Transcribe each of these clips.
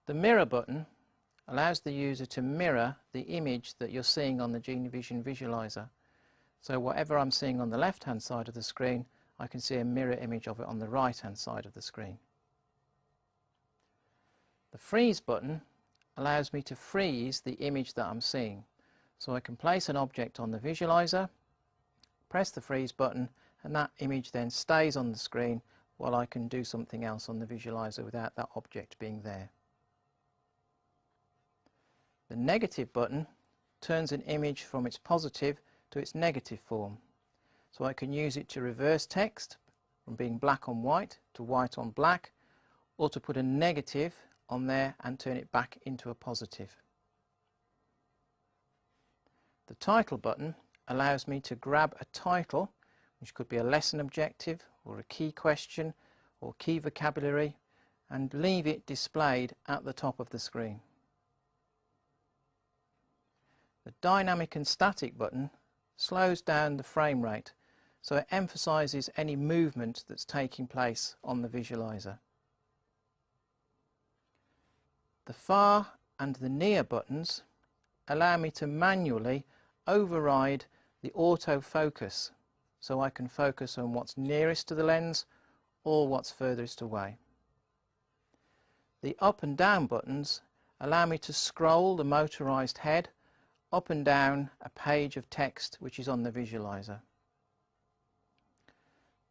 The mirror button allows the user to mirror the image that you're seeing on the Genee Visualiser. So whatever I'm seeing on the left hand side of the screen, I can see a mirror image of it on the right hand side of the screen. The freeze button allows me to freeze the image that I'm seeing. So I can place an object on the visualizer, press the freeze button, and that image then stays on the screen while I can do something else on the visualizer without that object being there. The negative button turns an image from its positive to its negative form. So I can use it to reverse text from being black on white to white on black, or to put a negative on there and turn it back into a positive. The title button allows me to grab a title, which could be a lesson objective or a key question or key vocabulary, and leave it displayed at the top of the screen. The dynamic and static button slows down the frame rate, so it emphasises any movement that's taking place on the visualizer. The far and the near buttons allow me to manually override the autofocus, so I can focus on what's nearest to the lens or what's furthest away. The up and down buttons allow me to scroll the motorised head up and down a page of text which is on the visualizer.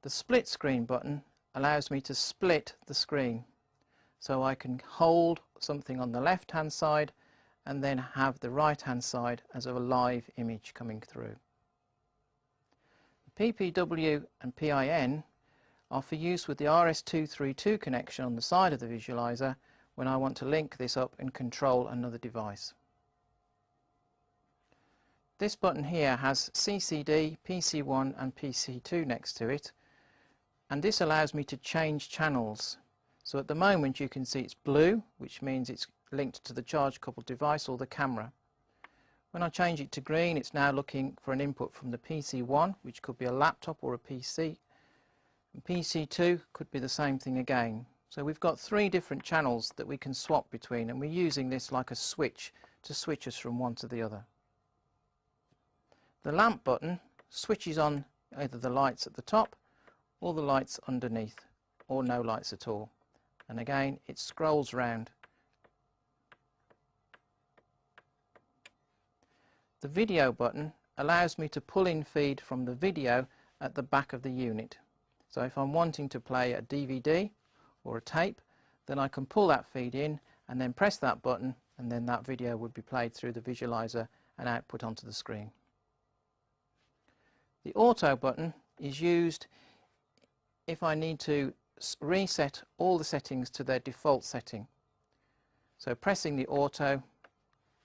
The split screen button allows me to split the screen, so I can hold something on the left hand side and then have the right hand side as a live image coming through. The PPW and PIN are for use with the RS232 connection on the side of the visualizer when I want to link this up and control another device. This button here has CCD, PC1 and PC2 next to it, and this allows me to change channels. So at the moment you can see it's blue, which means it's linked to the charge coupled device or the camera. When I change it to green, it's now looking for an input from the PC1, which could be a laptop or a PC. And PC2 could be the same thing again. So we've got three different channels that we can swap between, and we're using this like a switch to switch us from one to the other. The lamp button switches on either the lights at the top or the lights underneath, or no lights at all. And again, it scrolls round. The video button allows me to pull in feed from the video at the back of the unit. So if I'm wanting to play a DVD or a tape, then I can pull that feed in and then press that button, and then that video would be played through the visualizer and output onto the screen. The auto button is used if I need to reset all the settings to their default setting. So pressing the auto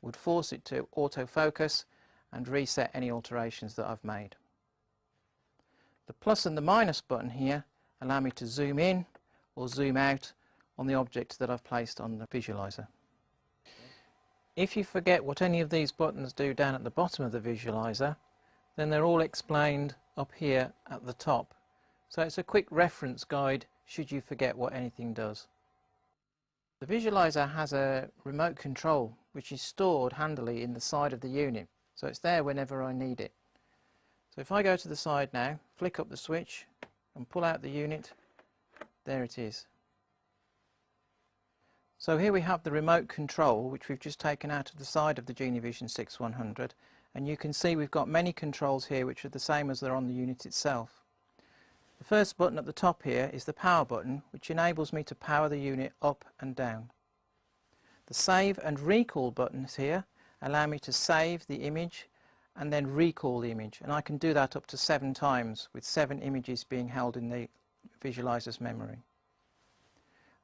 would force it to autofocus and reset any alterations that I've made. The plus and the minus button here allow me to zoom in or zoom out on the object that I've placed on the visualizer. If you forget what any of these buttons do down at the bottom of the visualizer, then they're all explained up here at the top. So it's a quick reference guide should you forget what anything does. The visualizer has a remote control which is stored handily in the side of the unit, so it's there whenever I need it. So if I go to the side now, flick up the switch and pull out the unit, there it is. So here we have the remote control which we've just taken out of the side of the Genee Vision 6100, and you can see we've got many controls here which are the same as they're on the unit itself. The first button at the top here is the power button, which enables me to power the unit up and down. The save and recall buttons here allow me to save the image and then recall the image, and I can do that up to 7 times with 7 images being held in the visualizer's memory.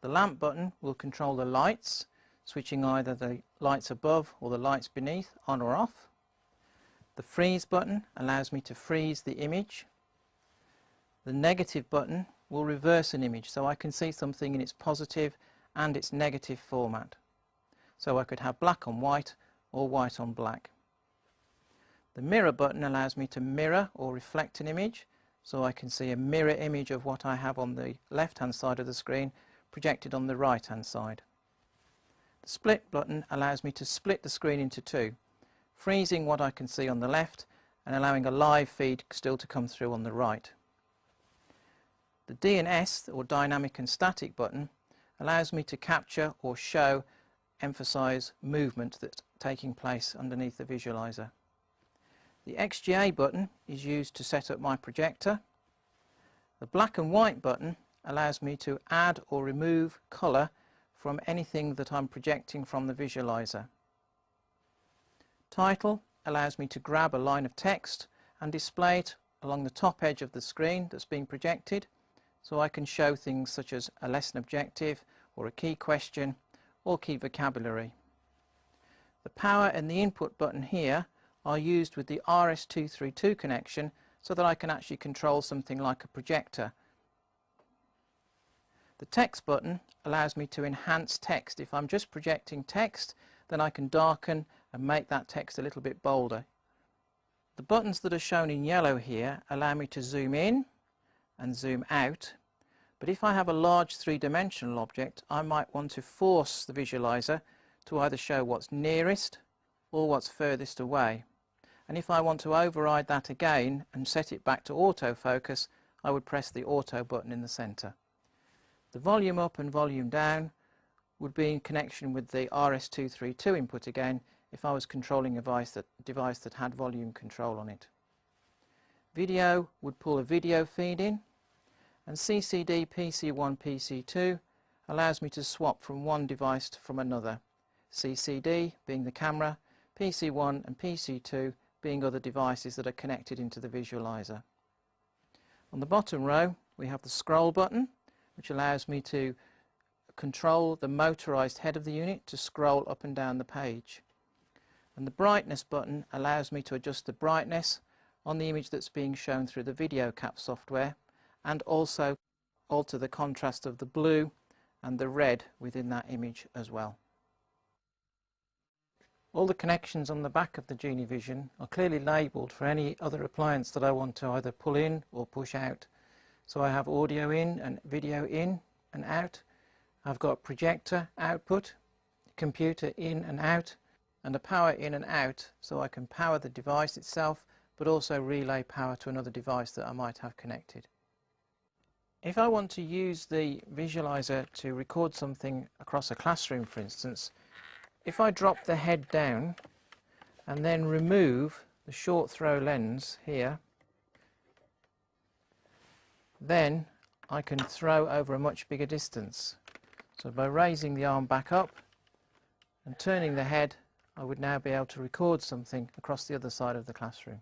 The lamp button will control the lights, switching either the lights above or the lights beneath on or off. The freeze button allows me to freeze the image. The negative button will reverse an image, so I can see something in its positive and its negative format. So I could have black on white or white on black. The mirror button allows me to mirror or reflect an image, so I can see a mirror image of what I have on the left hand side of the screen projected on the right hand side. The split button allows me to split the screen into two, freezing what I can see on the left and allowing a live feed still to come through on the right. The D and S, or dynamic and static button, allows me to capture or show, emphasize movement that's taking place underneath the visualizer. The XGA button is used to set up my projector. The black and white button allows me to add or remove colour from anything that I'm projecting from the visualizer. Title allows me to grab a line of text and display it along the top edge of the screen that's being projected, so I can show things such as a lesson objective or a key question or key vocabulary. The power and the input button here are used with the RS232 connection so that I can actually control something like a projector. The text button allows me to enhance text. If I'm just projecting text, then I can darken and make that text a little bit bolder. The buttons that are shown in yellow here allow me to zoom in and zoom out, but if I have a large three-dimensional object, I might want to force the visualizer to either show what's nearest or what's furthest away. And if I want to override that again and set it back to autofocus, I would press the auto button in the center. The volume up and volume down would be in connection with the RS232 input again if I was controlling a device that had volume control on it. Video would pull a video feed in, and CCD PC1 PC2 allows me to swap from one device from another. CCD being the camera, PC1 and PC2 being other devices that are connected into the visualizer. On the bottom row we have the scroll button, which allows me to control the motorized head of the unit to scroll up and down the page. And the brightness button allows me to adjust the brightness on the image that's being shown through the video cap software, and also alter the contrast of the blue and the red within that image as well. All the connections on the back of the Genee Vision are clearly labelled for any other appliance that I want to either pull in or push out. So I have audio in and video in and out. I've got projector output, computer in and out, and a power in and out, so I can power the device itself but also relay power to another device that I might have connected. If I want to use the visualizer to record something across a classroom, for instance, if I drop the head down and then remove the short throw lens here, then I can throw over a much bigger distance. So by raising the arm back up and turning the head, I would now be able to record something across the other side of the classroom.